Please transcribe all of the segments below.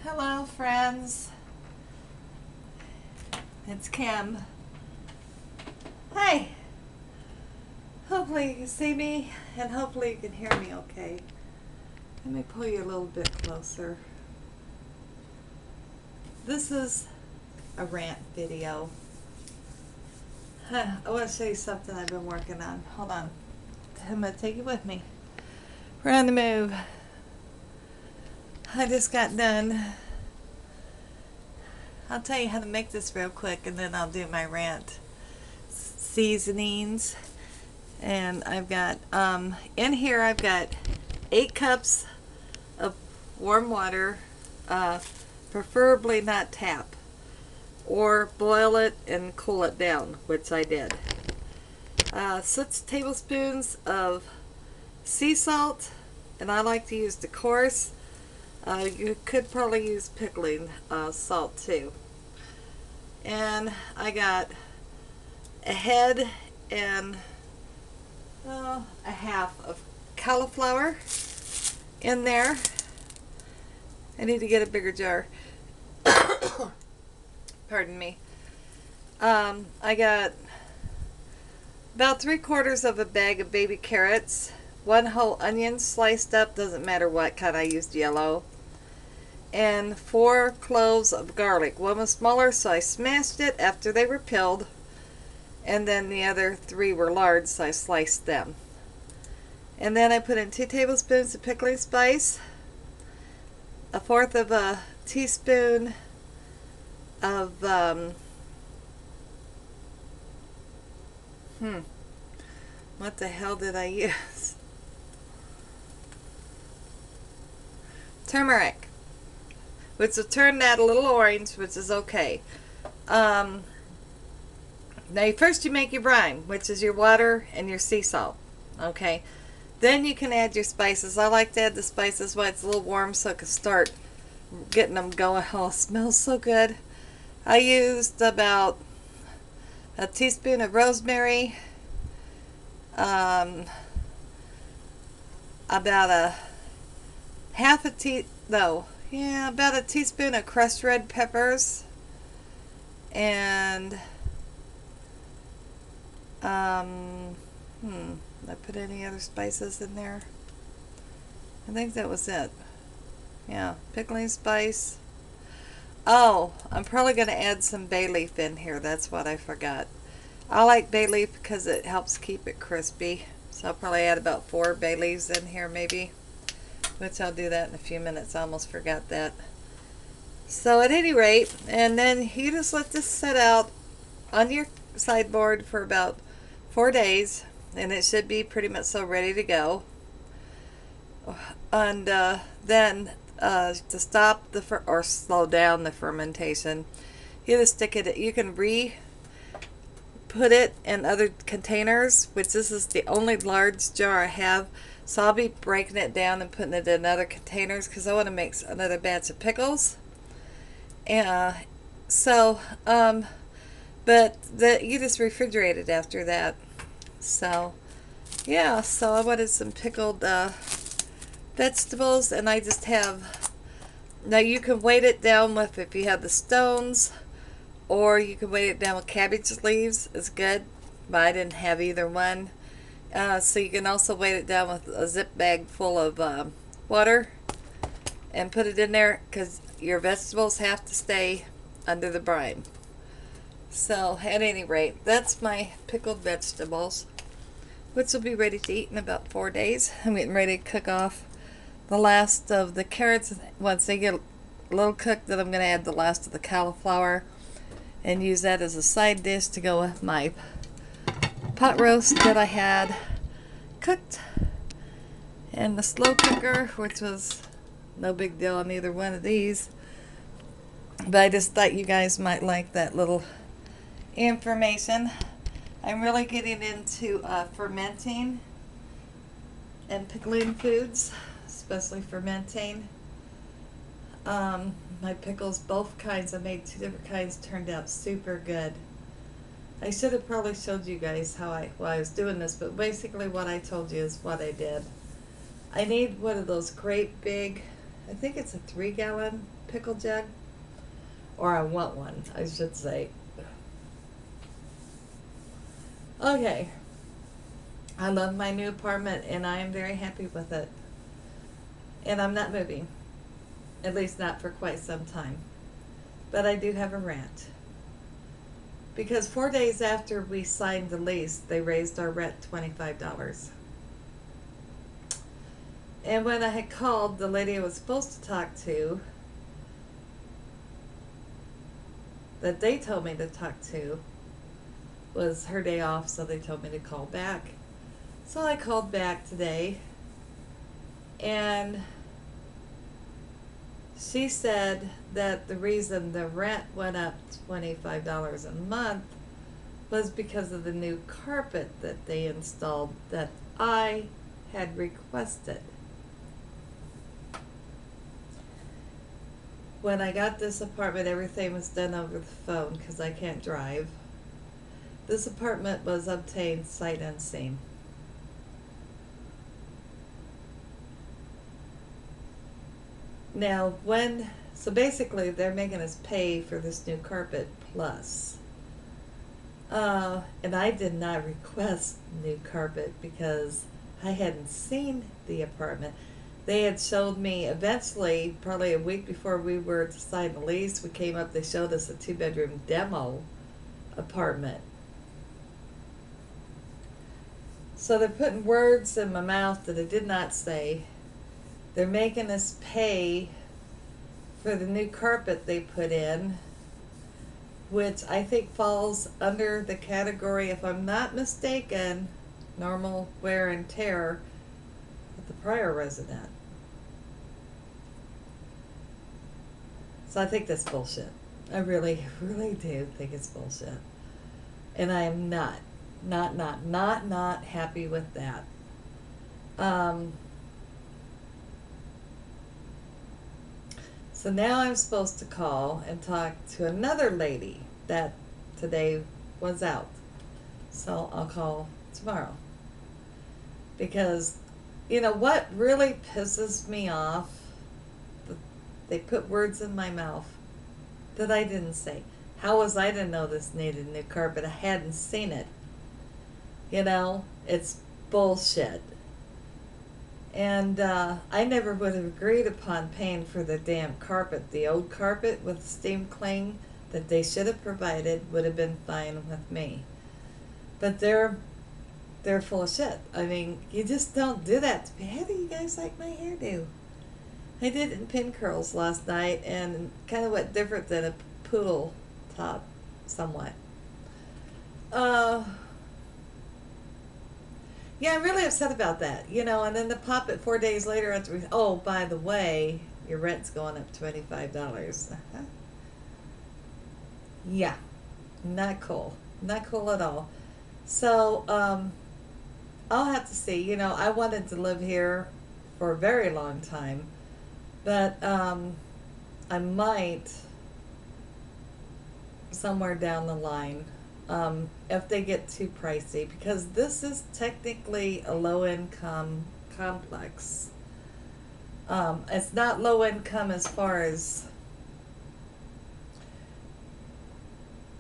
Hello friends, it's Kim. Hi, hopefully you can see me and hopefully you can hear me okay. Let me pull you a little bit closer. This is a rant video. I want to show you something I've been working on. Hold on, I'm going to take you with me. We're on the move. I just got done. I'll tell you how to make this real quick and then I'll do my rant. Seasonings. And I've got, in here I've got 8 cups of warm water, preferably not tap. Or boil it and cool it down, which I did. 6 tablespoons of sea salt, and I like to use the coarse. You could probably use pickling salt too. And I got a head and a half of cauliflower in there. I need to get a bigger jar. Pardon me. I got about 3/4 of a bag of baby carrots, 1 whole onion sliced up, doesn't matter what kind, I used yellow, and 4 cloves of garlic. One was smaller, so I smashed it after they were peeled, and then the other 3 were large, so I sliced them. And then I put in 2 tablespoons of pickling spice, 1/4 of a teaspoon of what the hell did I use? Turmeric, which will turn that a little orange, which is okay. Now first you make your brine, which is your water and your sea salt. Okay, then you can add your spices. I like to add the spices while it's a little warm so I can start getting them going. Oh, it smells so good. I used about a teaspoon of rosemary, about a about a teaspoon of crushed red peppers, and did I put any other spices in there? I think that was it. Yeah, pickling spice. Oh, I'm probably going to add some bay leaf in here. That's what I forgot. I like bay leaf because it helps keep it crispy. So I'll probably add about 4 bay leaves in here maybe. Which I'll do that in a few minutes. I almost forgot that. So at any rate, and then you just let this set out on your sideboard for about 4 days. And it should be pretty much so ready to go. And then to stop or slow down the fermentation, you just stick it. You can put it in other containers, which this is the only large jar I have. So I'll be breaking it down and putting it in other containers because I want to make another batch of pickles. But you just refrigerate it after that. So yeah, so I wanted some pickled vegetables, and I just have, now you can weight it down with, if you have the stones, or you can weight it down with cabbage leaves. It's good, but I didn't have either one. So you can also weight it down with a zip bag full of water and put it in there, because your vegetables have to stay under the brine. So at any rate, that's my pickled vegetables, which will be ready to eat in about 4 days. I'm getting ready to cook off the last of the carrots. Once they get a little cooked, then I'm going to add the last of the cauliflower and use that as a side dish to go with my pot roast that I had cooked in the slow cooker, which was no big deal on either one of these. But I just thought you guys might like that little information. I'm really getting into fermenting and pickling foods, especially fermenting. My pickles, both kinds, I made 2 different kinds, turned out super good. I should have probably showed you guys while I was doing this, but basically what I told you is what I did. I need one of those great big I think it's a 3-gallon pickle jug. Or I want one, I should say. Okay. I love my new apartment and I am very happy with it. And I'm not moving. At least not for quite some time. But I do have a rant. Because 4 days after we signed the lease, they raised our rent $25. And when I had called, the lady I was supposed to talk to, that they told me to talk to, was her day off, so they told me to call back. So I called back today, and she said that the reason the rent went up $25 a month was because of the new carpet that they installed that I had requested. When I got this apartment, everything was done over the phone because I can't drive. This apartment was obtained sight unseen. Now, so basically they're making us pay for this new carpet plus. And I did not request new carpet because I hadn't seen the apartment. They had showed me eventually, probably a week before we were to sign the lease, we came up, they showed us a 2-bedroom demo apartment. So they're putting words in my mouth that I did not say. They're making us pay for the new carpet they put in, which I think falls under the category, if I'm not mistaken, normal wear and tear of the prior resident. So I think that's bullshit. I really, really do think it's bullshit. And I am not happy with that. So now I'm supposed to call and talk to another lady that today was out. So I'll call tomorrow. Because, you know, what really pisses me off, they put words in my mouth that I didn't say. How was I to know this needed new carpet? I hadn't seen it. You know, it's bullshit. And I never would have agreed upon paying for the damn carpet. The old carpet with steam cling that they should have provided would have been fine with me. But they're full of shit. I mean, you just don't do that to me. How do you guys like my hairdo? I did it in pin curls last night and kind of went different than a poodle top, somewhat. Yeah, I'm really upset about that, you know, and then to pop it 4 days later after oh, by the way, your rent's going up $25. Yeah, not cool. Not cool at all. So, I'll have to see, you know, I wanted to live here for a very long time, but, I might somewhere down the line, if they get too pricey, because this is technically a low-income complex. It's not low-income as far as,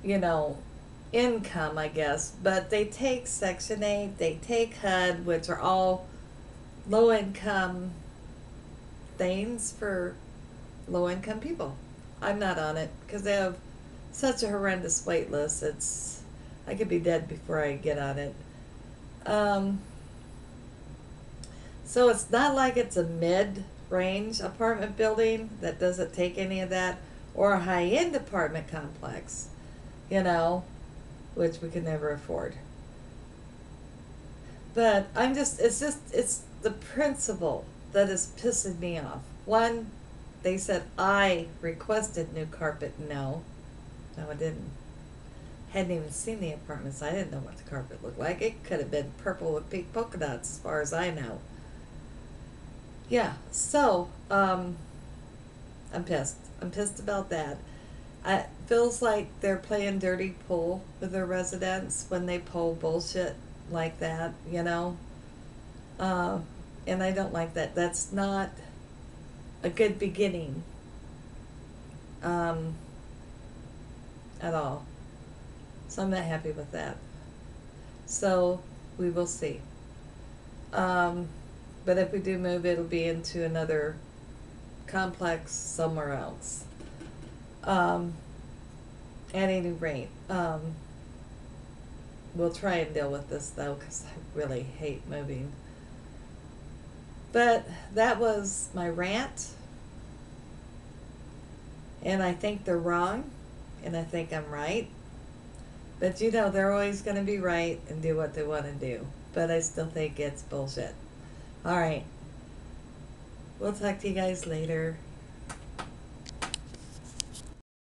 you know, income, I guess, but they take Section 8, they take HUD, which are all low-income things for low-income people. I'm not on it because they have such a horrendous wait list. I could be dead before I get on it. So it's not like it's a mid-range apartment building that doesn't take any of that, or a high-end apartment complex, you know, which we could never afford. But it's the principle that is pissing me off. One, they said I requested new carpet. No, I didn't. Hadn't even seen the apartment, so I didn't know what the carpet looked like. It could have been purple with pink polka dots, as far as I know. Yeah, so, I'm pissed. I'm pissed about that. It feels like they're playing dirty pool with their residents when they pull bullshit like that, you know? And I don't like that. That's not a good beginning at all. So I'm not happy with that. So we will see. Um, but if we do move, it'll be into another complex somewhere else. Um, at any rate, we'll try and deal with this though, because I really hate moving. But that was my rant, and I think they're wrong, and I think I'm right. But you know, they're always going to be right and do what they want to do. But I still think it's bullshit. All right. We'll talk to you guys later.